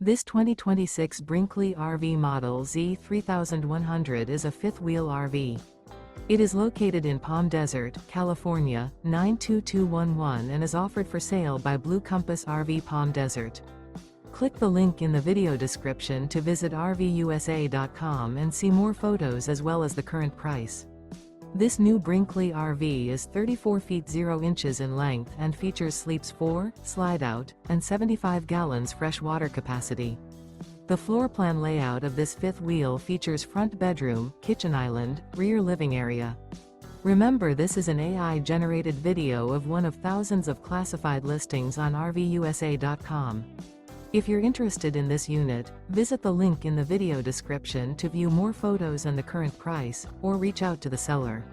This 2026 Brinkley RV Model Z 3100 is a fifth-wheel RV. It is located in Palm Desert, California, 92211 and is offered for sale by Blue Compass RV Palm Desert. Click the link in the video description to visit RVUSA.com and see more photos as well as the current price. This new Brinkley RV is 34 feet 0 inches in length and features sleeps 4, slide-out, and 75 gallons fresh water capacity. The floor plan layout of this fifth wheel features front bedroom, kitchen island, rear living area. Remember, this is an AI-generated video of one of thousands of classified listings on RVUSA.com. If you're interested in this unit, visit the link in the video description to view more photos and the current price, or reach out to the seller.